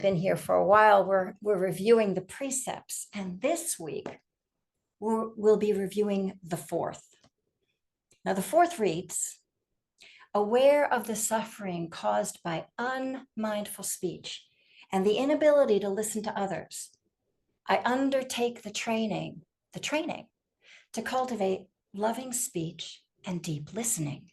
been here for a while, we're reviewing the precepts, and this week we'll be reviewing the fourth. Now, the fourth reads, aware of the suffering caused by unmindful speech and the inability to listen to others, I undertake the training to cultivate loving speech and deep listening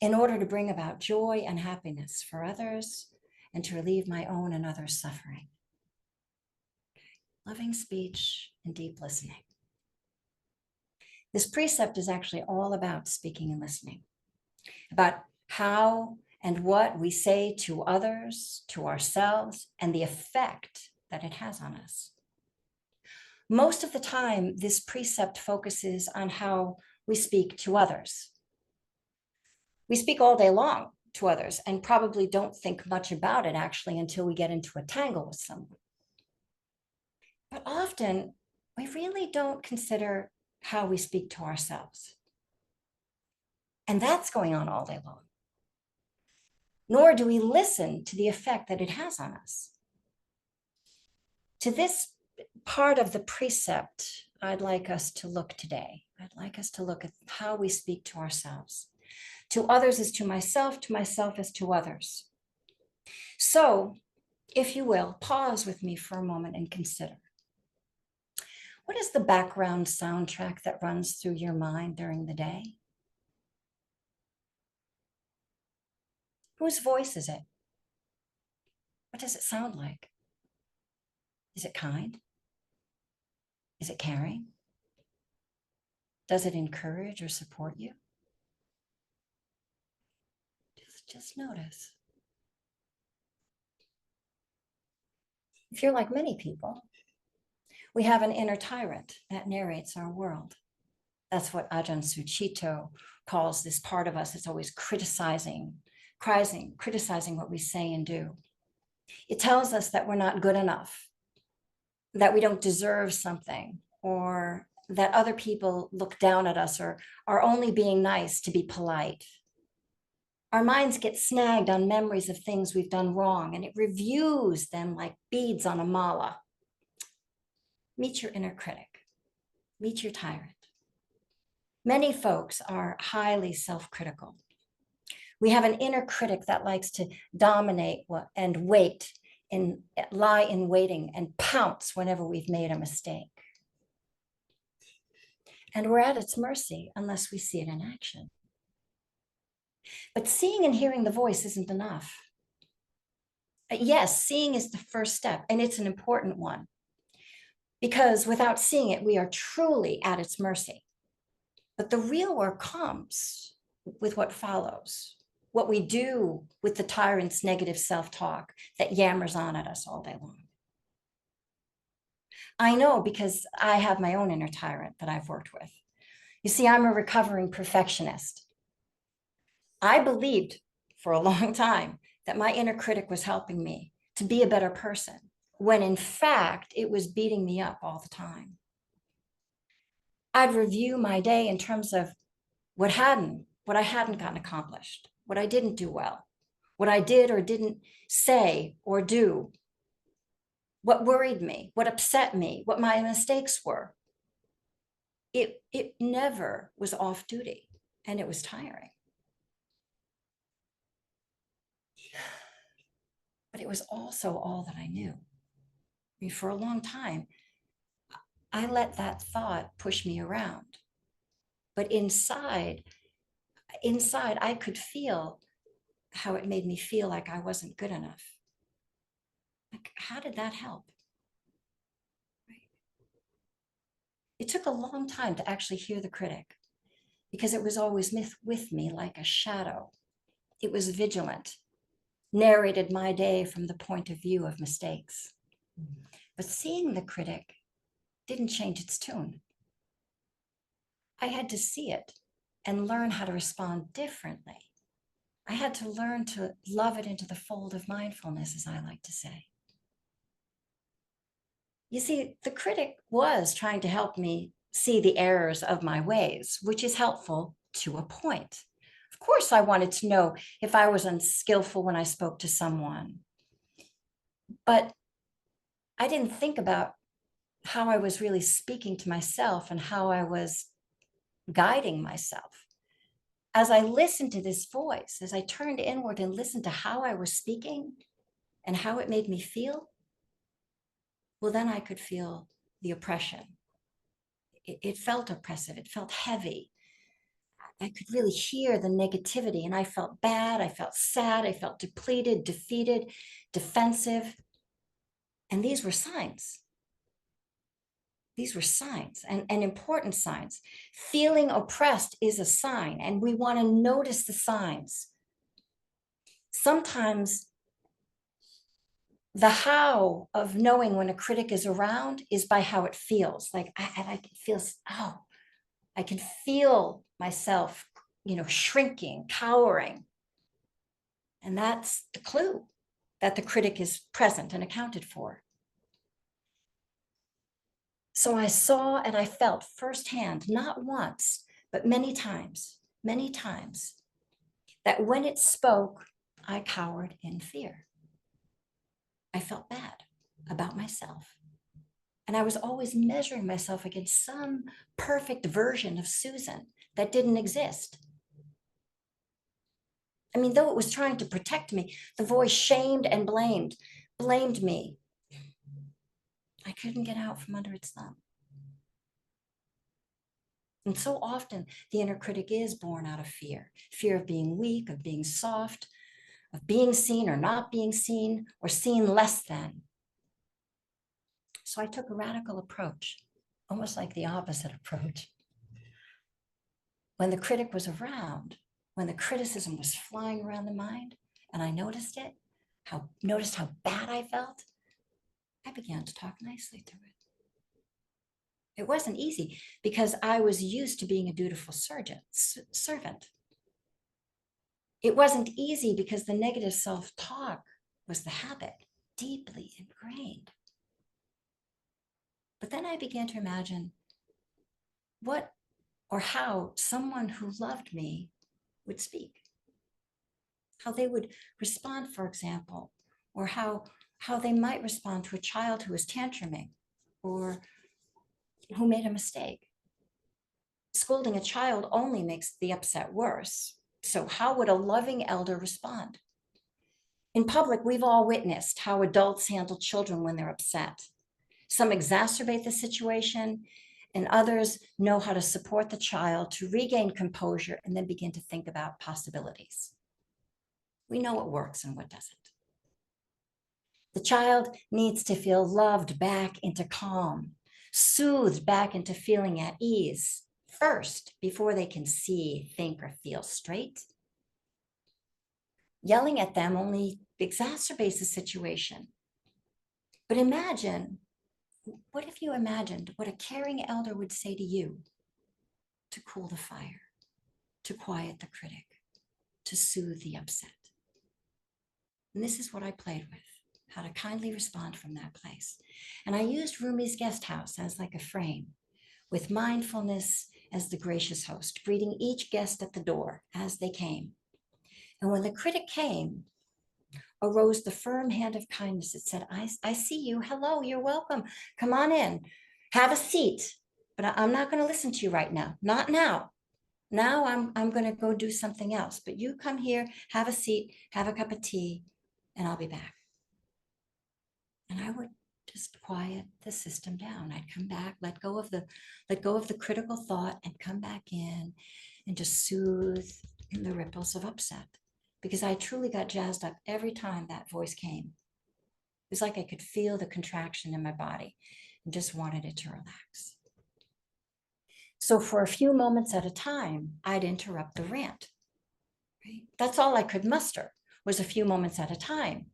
in order to bring about joy and happiness for others and to relieve my own and others' suffering. Loving speech and deep listening. This precept is actually all about speaking and listening, about how and what we say to others, to ourselves, and the effect that it has on us. Most of the time, this precept focuses on how we speak to others. We speak all day long to others and probably don't think much about it actually until we get into a tangle with someone. But often, we really don't consider how we speak to ourselves. And that's going on all day long. Nor do we listen to the effect that it has on us. To this part of the precept, I'd like us to look today. I'd like us to look at how we speak to ourselves. To others as to myself as to others. So, if you will, pause with me for a moment and consider. What is the background soundtrack that runs through your mind during the day? Whose voice is it? What does it sound like? Is it kind? Is it caring? Does it encourage or support you? Just notice. If you're like many people, we have an inner tyrant that narrates our world. That's what Ajahn Sucitto calls this part of us that's always criticizing what we say and do. It tells us that we're not good enough, that we don't deserve something, or that other people look down at us or are only being nice to be polite. Our minds get snagged on memories of things we've done wrong, and it reviews them like beads on a mala. Meet your inner critic. Meet your tyrant. Many folks are highly self-critical. We have an inner critic that likes to dominate and lie in waiting and pounce whenever we've made a mistake. And we're at its mercy unless we see it in action. But seeing and hearing the voice isn't enough. Yes, seeing is the first step, and it's an important one. Because without seeing it, we are truly at its mercy. But the real work comes with what follows, what we do with the tyrant's negative self-talk that yammers on at us all day long. I know because I have my own inner tyrant that I've worked with. You see, I'm a recovering perfectionist. I believed for a long time that my inner critic was helping me to be a better person, when in fact, it was beating me up all the time. I'd review my day in terms of what I hadn't gotten accomplished, what I didn't do well, what I did or didn't say or do, what worried me, what upset me, what my mistakes were. It never was off duty, and it was tiring. But it was also all that I knew. I mean, for a long time, I let that thought push me around. But inside, I could feel how it made me feel like I wasn't good enough. Like, how did that help? Right. It took a long time to actually hear the critic because it was always with me like a shadow. It was vigilant, narrated my day from the point of view of mistakes. But seeing the critic didn't change its tune. I had to see it and learn how to respond differently. I had to learn to love it into the fold of mindfulness, as I like to say. You see, the critic was trying to help me see the errors of my ways, which is helpful to a point. Of course, I wanted to know if I was unskillful when I spoke to someone, But I didn't think about how I was really speaking to myself and how I was guiding myself. As I listened to this voice, as I turned inward and listened to how I was speaking and how it made me feel, well, then I could feel the oppression. It felt oppressive. It felt heavy. I could really hear the negativity, and I felt bad. I felt sad. I felt depleted, defeated, defensive. And these were signs. These were signs and important signs. Feeling oppressed is a sign, and we want to notice the signs. Sometimes the how of knowing when a critic is around is by how it feels. Like I can feel, oh, I can feel myself, shrinking, cowering. And that's the clue that the critic is present and accounted for. So I saw and I felt firsthand, not once, but many times, that when it spoke, I cowered in fear. I felt bad about myself. And I was always measuring myself against some perfect version of Susan that didn't exist. I mean, though it was trying to protect me, the voice shamed and blamed me. I couldn't get out from under its thumb. And so often the inner critic is born out of fear of being weak, of being soft, of being seen or not being seen, or seen less than. So I took a radical approach, almost like the opposite approach. When the critic was around, when the criticism was flying around the mind, and I noticed it, noticed how bad I felt, I began to talk nicely to it. It wasn't easy because I was used to being a dutiful servant. It wasn't easy because the negative self-talk was the habit, deeply ingrained. But then I began to imagine what or how someone who loved me would speak, how they would respond, for example, or how they might respond to a child who is tantruming or who made a mistake. Scolding a child only makes the upset worse. So how would a loving elder respond? In public, we've all witnessed how adults handle children when they're upset. Some exacerbate the situation, and others know how to support the child to regain composure and then begin to think about possibilities. We know what works and what doesn't. The child needs to feel loved back into calm, soothed back into feeling at ease first before they can see, think, or feel straight. Yelling at them only exacerbates the situation. But imagine, what if you imagined what a caring elder would say to you to cool the fire, to quiet the critic, to soothe the upset? And this is what I played with, how to kindly respond from that place. And I used Rumi's guest house as like a frame, with mindfulness as the gracious host, greeting each guest at the door as they came. And when the critic came, arose the firm hand of kindness. It said, I see you. Hello, you're welcome. Come on in. Have a seat. But I'm not going to listen to you right now. Not now. Now I'm going to go do something else. But you come here, have a seat, have a cup of tea, and I'll be back. And I would just quiet the system down. I'd come back, let go of the critical thought, and come back in and just soothe in the ripples of upset. Because I truly got jazzed up every time that voice came. It was like I could feel the contraction in my body and just wanted it to relax. So for a few moments at a time, I'd interrupt the rant. Right? That's all I could muster, was a few moments at a time.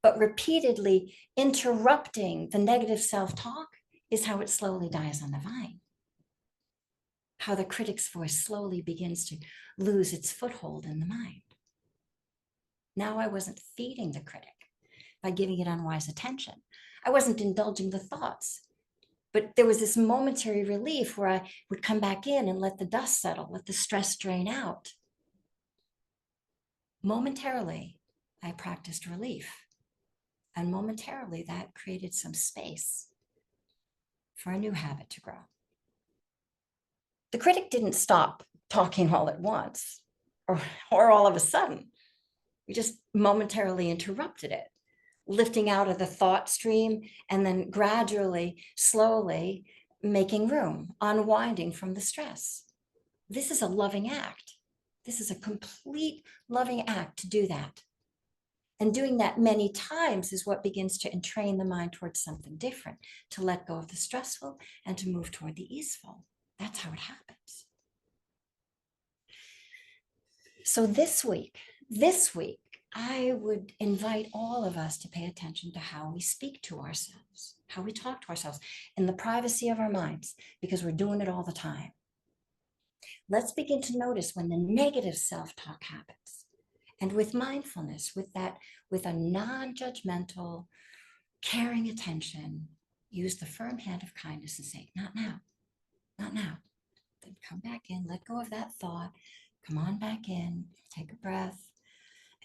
But repeatedly interrupting the negative self-talk is how it slowly dies on the vine. How the critic's voice slowly begins to lose its foothold in the mind. Now I wasn't feeding the critic by giving it unwise attention. I wasn't indulging the thoughts, but there was this momentary relief where I would come back in and let the dust settle, let the stress drain out. Momentarily, I practiced relief. And momentarily that created some space for a new habit to grow. The critic didn't stop talking all at once or all of a sudden. We just momentarily interrupted it, lifting out of the thought stream and then gradually, slowly making room, unwinding from the stress. This is a loving act. This is a complete loving act to do that. And doing that many times is what begins to entrain the mind towards something different, to let go of the stressful and to move toward the easeful. That's how it happens. So this week, I would invite all of us to pay attention to how we speak to ourselves, how we talk to ourselves in the privacy of our minds, because we're doing it all the time. Let's begin to notice when the negative self-talk happens. And with mindfulness, with a non-judgmental, caring attention, use the firm hand of kindness and say, not now, not now. Then come back in, let go of that thought, come on back in, take a breath,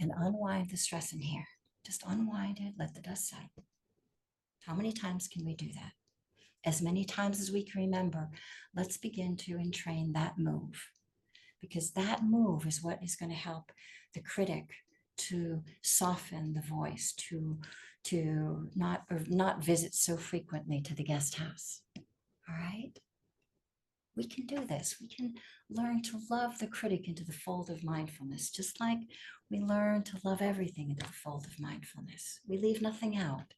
and unwind the stress in here. Just unwind it, let the dust settle. How many times can we do that? As many times as we can remember. Let's begin to entrain that move, because that move is what is going to help the critic to soften the voice, to not visit so frequently to the guest house. All right? We can do this. We can learn to love the critic into the fold of mindfulness, just like we learn to love everything into the fold of mindfulness. We leave nothing out.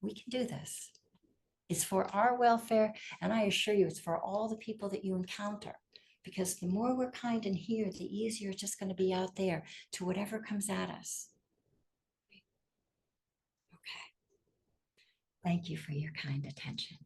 We can do this. It's for our welfare, and I assure you, it's for all the people that you encounter, because the more we're kind in here, the easier it's just going to be out there to whatever comes at us. Okay. Thank you for your kind attention.